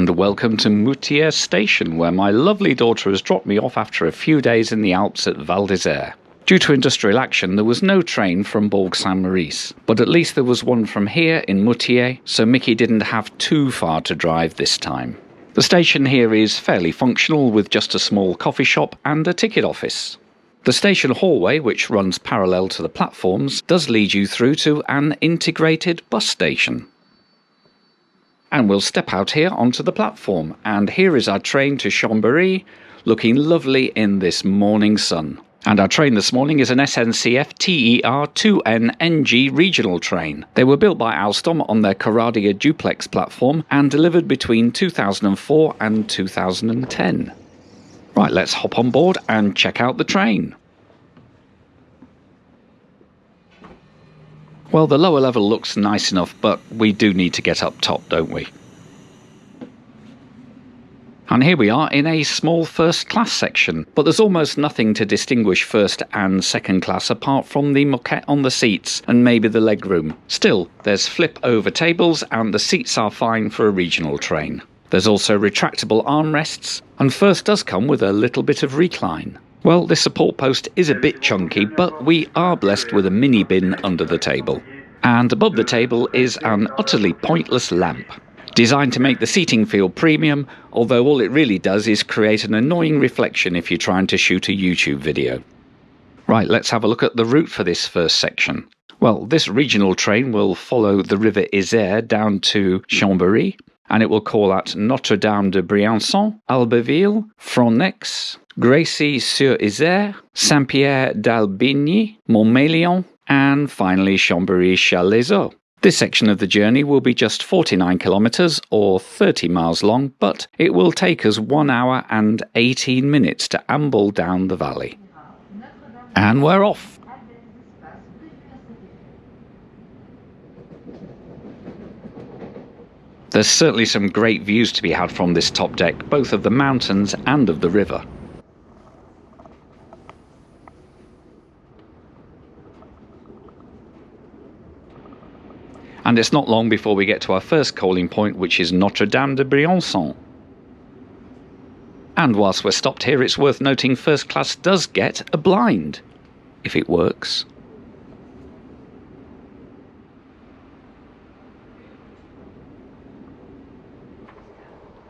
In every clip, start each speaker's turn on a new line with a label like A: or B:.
A: And welcome to Moutiers station, where my lovely daughter has dropped me off after a few days in the Alps at Val d'Isère. Due to industrial action, there was no train from Bourg-Saint-Maurice, but at least there was one from here in Moutiers, so Mickey didn't have too far to drive this time. The station here is fairly functional, with just a small coffee shop and a ticket office. The station hallway, which runs parallel to the platforms, does lead you through to an integrated bus station. And we'll step out here onto the platform, and here is our train to Chambéry, looking lovely in this morning sun. And our train this morning is an SNCF TER 2NNG regional train. They were built by Alstom on their Caradia duplex platform and delivered between 2004 and 2010. Right, let's hop on board and check out the train. Well, the lower level looks nice enough, but we do need to get up top, don't we? And here we are in a small first class section, but there's almost nothing to distinguish first and second class apart from the moquette on the seats and maybe the legroom. Still, there's flip over tables and the seats are fine for a regional train. There's also retractable armrests, and first does come with a little bit of recline. Well, this support post is a bit chunky, but we are blessed with a mini bin under the table. And above the table is an utterly pointless lamp, designed to make the seating feel premium, although all it really does is create an annoying reflection if you're trying to shoot a YouTube video. Right, let's have a look at the route for this first section. Well, this regional train will follow the River Isère down to Chambéry, and it will call at Notre-Dame-de-Briançon, Albertville, Frontenex, Gracy-sur-Isère, Saint-Pierre d'Albigny, Montmélian, and finally Chambéry Challes-les-Eaux. This section of the journey will be just 49 kilometres or 30 miles long, but it will take us 1 hour and 18 minutes to amble down the valley. And we're off! There's certainly some great views to be had from this top deck, both of the mountains and of the river. And it's not long before we get to our first calling point, which is Notre-Dame-de-Briançon. And whilst we're stopped here, it's worth noting first class does get a blind, if it works.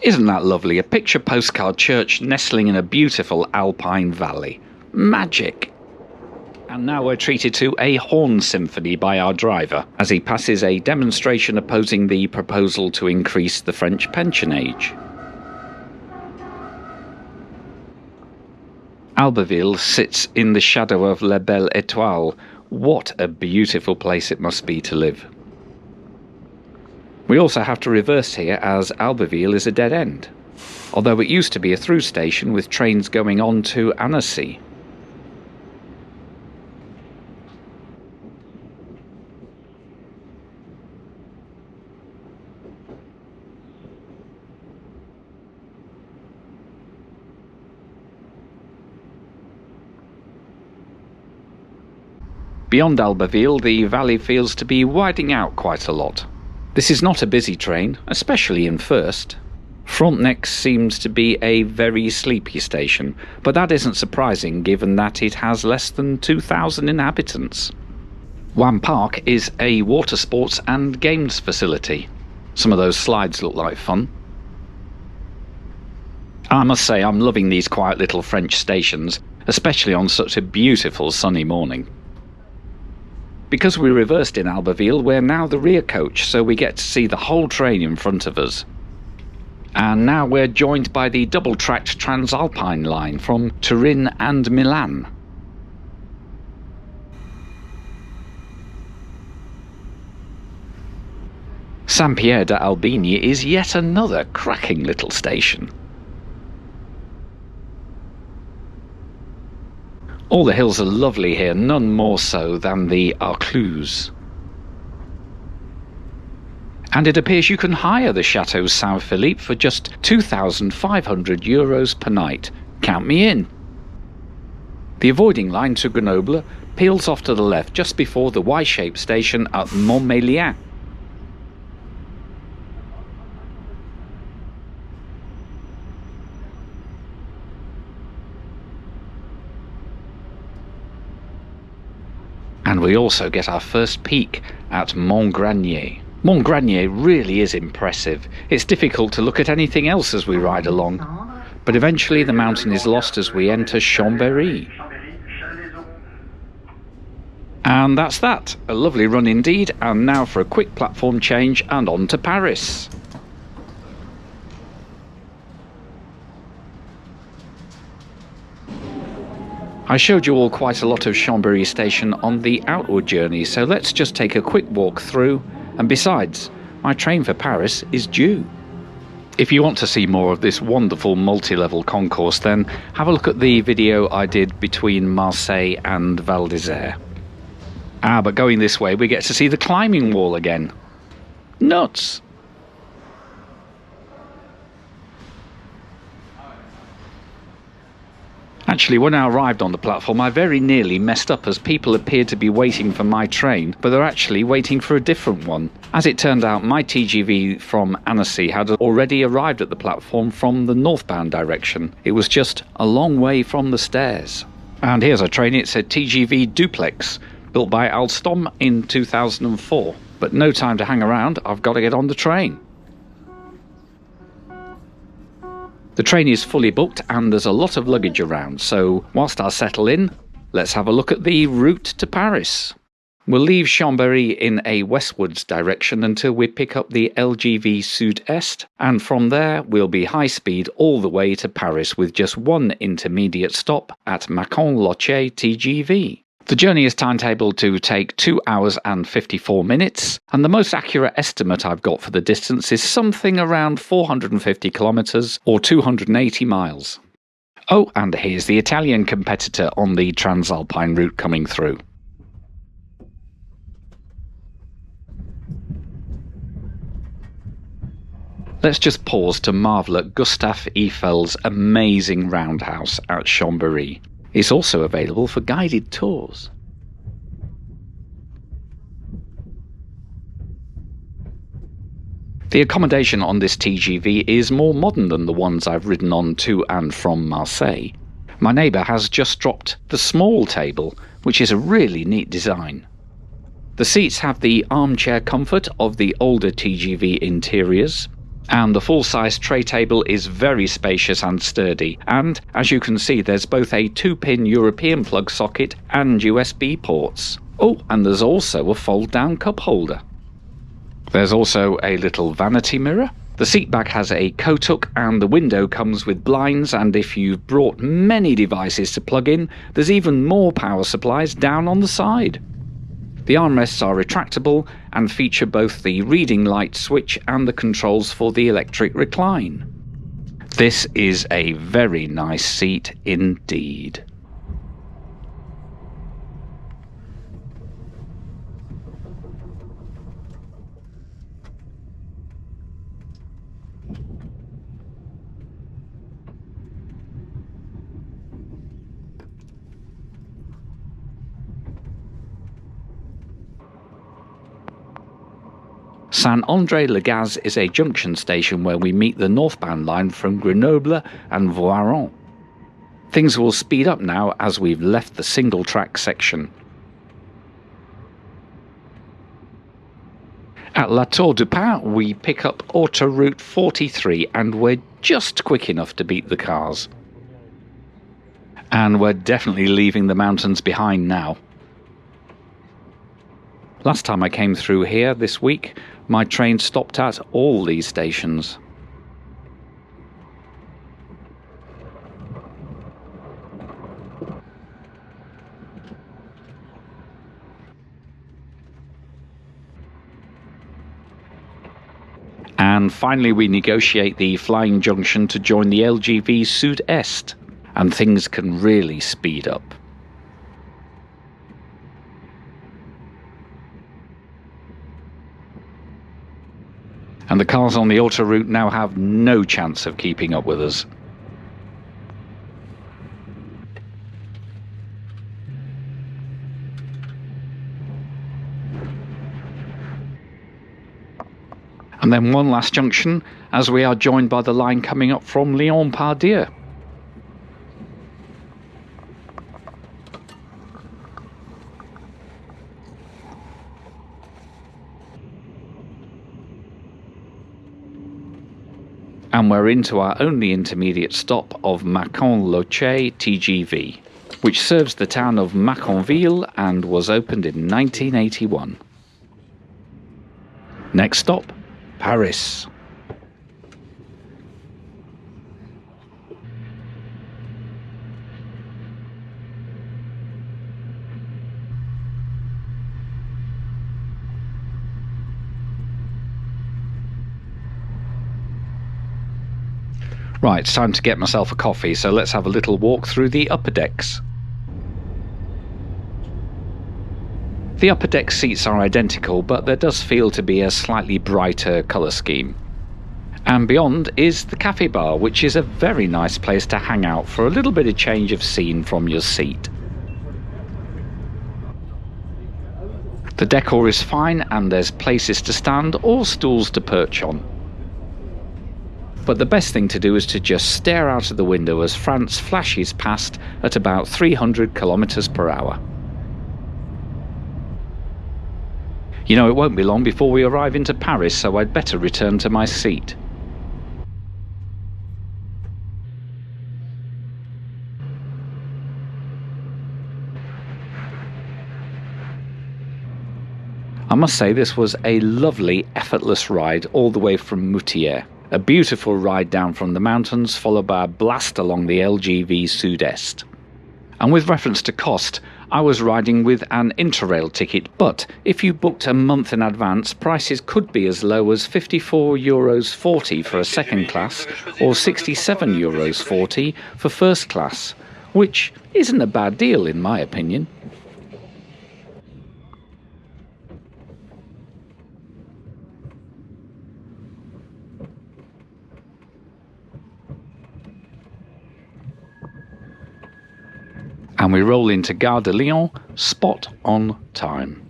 A: Isn't that lovely? A picture postcard church nestling in a beautiful alpine valley. Magic! And now we're treated to a horn symphony by our driver, as he passes a demonstration opposing the proposal to increase the French pension age. Albertville sits in the shadow of La Belle Étoile. What a beautiful place it must be to live. We also have to reverse here, as Albertville is a dead end, although it used to be a through station with trains going on to Annecy. Beyond Albertville, the valley feels to be widening out quite a lot. This is not a busy train, especially in first. Frontenex seems to be a very sleepy station, but that isn't surprising given that it has less than 2,000 inhabitants. WAM Park is a water sports and games facility. Some of those slides look like fun. I must say I'm loving these quiet little French stations, especially on such a beautiful sunny morning. Because we reversed in Albertville, we're now the rear coach, so we get to see the whole train in front of us. And now we're joined by the double-tracked Transalpine line from Turin and Milan. Saint-Pierre d'Albigny is yet another cracking little station. All the hills are lovely here, none more so than the Arcluse. And it appears you can hire the Chateau Saint-Philippe for just €2,500 per night. Count me in. The avoiding line to Grenoble peels off to the left just before the Y-shaped station at Montmélian. And we also get our first peek at Mont Granier. Mont Granier really is impressive. It's difficult to look at anything else as we ride along, but eventually the mountain is lost as we enter Chambéry. And that's that. A lovely run indeed, and now for a quick platform change and on to Paris. I showed you all quite a lot of Chambéry station on the outward journey, so let's just take a quick walk through, and besides, my train for Paris is due. If you want to see more of this wonderful multi-level concourse, then have a look at the video I did between Marseille and Val d'Isère. But going this way we get to see the climbing wall again. Nuts! Actually, when I arrived on the platform, I very nearly messed up as people appeared to be waiting for my train, but they're actually waiting for a different one. As it turned out, my TGV from Annecy had already arrived at the platform from the northbound direction. It was just a long way from the stairs. And here's a train, it's a TGV duplex, built by Alstom in 2004. But no time to hang around, I've got to get on the train. The train is fully booked and there's a lot of luggage around, so whilst I settle in, let's have a look at the route to Paris. We'll leave Chambéry in a westwards direction until we pick up the LGV Sud-Est, and from there we'll be high speed all the way to Paris with just one intermediate stop at Mâcon Loché TGV. The journey is timetabled to take 2 hours and 54 minutes, and the most accurate estimate I've got for the distance is something around 450 kilometres or 280 miles. Oh, and here's the Italian competitor on the Transalpine route coming through. Let's just pause to marvel at Gustave Eiffel's amazing roundhouse at Chambéry. It's also available for guided tours. The accommodation on this TGV is more modern than the ones I've ridden on to and from Marseille. My neighbour has just dropped the small table, which is a really neat design. The seats have the armchair comfort of the older TGV interiors, and the full-size tray table is very spacious and sturdy, and as you can see there's both a 2-pin European plug socket and USB ports. Oh, and there's also a fold-down cup holder. There's also a little vanity mirror. The seat back has a coat hook and the window comes with blinds, and if you've brought many devices to plug in, there's even more power supplies down on the side. The armrests are retractable and feature both the reading light switch and the controls for the electric recline. This is a very nice seat indeed. Saint-André-le-Gaz is a junction station where we meet the northbound line from Grenoble and Voiron. Things will speed up now as we've left the single-track section. At La Tour du Pin we pick up autoroute 43 and we're just quick enough to beat the cars. And we're definitely leaving the mountains behind now. Last time I came through here this week, my train stopped at all these stations. And finally we negotiate the flying junction to join the LGV Sud-Est, and things can really speed up. And the cars on the autoroute now have no chance of keeping up with us. And then one last junction as we are joined by the line coming up from Lyon-Pardieu. And we're into our only intermediate stop of Mâcon Loché TGV, which serves the town of Mâconville and was opened in 1981. Next stop, Paris. Right, it's time to get myself a coffee, so let's have a little walk through the upper decks. The upper deck seats are identical, but there does feel to be a slightly brighter colour scheme. And beyond is the cafe bar, which is a very nice place to hang out for a little bit of change of scene from your seat. The decor is fine and there's places to stand or stools to perch on. But the best thing to do is to just stare out of the window as France flashes past at about 300 kilometers per hour. You know, it won't be long before we arrive into Paris, so I'd better return to my seat. I must say this was a lovely, effortless ride all the way from Moutiers. A beautiful ride down from the mountains, followed by a blast along the LGV Sud-Est. And with reference to cost, I was riding with an Interrail ticket, but if you booked a month in advance, prices could be as low as €54.40 for a second class or €67.40 for first class, which isn't a bad deal in my opinion. And we roll into Gare de Lyon, spot on time.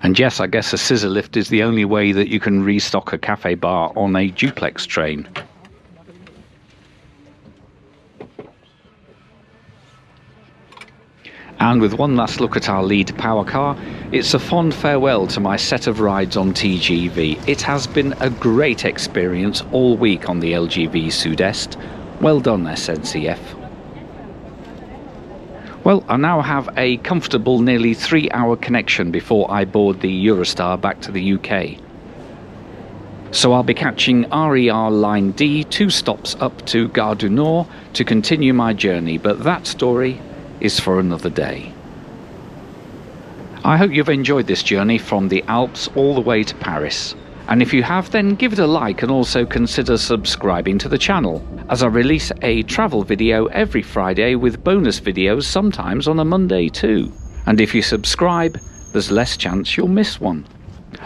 A: And yes, I guess a scissor lift is the only way that you can restock a cafe bar on a duplex train. And with one last look at our lead power car, it's a fond farewell to my set of rides on TGV. It has been a great experience all week on the LGV Sud-Est. Well done, SNCF. Well, I now have a comfortable nearly 3-hour connection before I board the Eurostar back to the UK. So I'll be catching RER Line D 2 stops up to Gare du Nord to continue my journey, but that story is for another day. I hope you've enjoyed this journey from the Alps all the way to Paris. And if you have, then give it a like and also consider subscribing to the channel, as I release a travel video every Friday with bonus videos sometimes on a Monday too. And if you subscribe, there's less chance you'll miss one.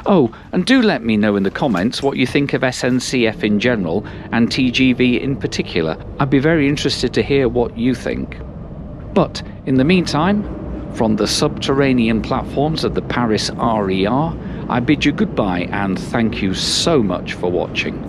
A: Oh, and do let me know in the comments what you think of SNCF in general and TGV in particular. I'd be very interested to hear what you think. But in the meantime, from the subterranean platforms of the Paris RER, I bid you goodbye and thank you so much for watching.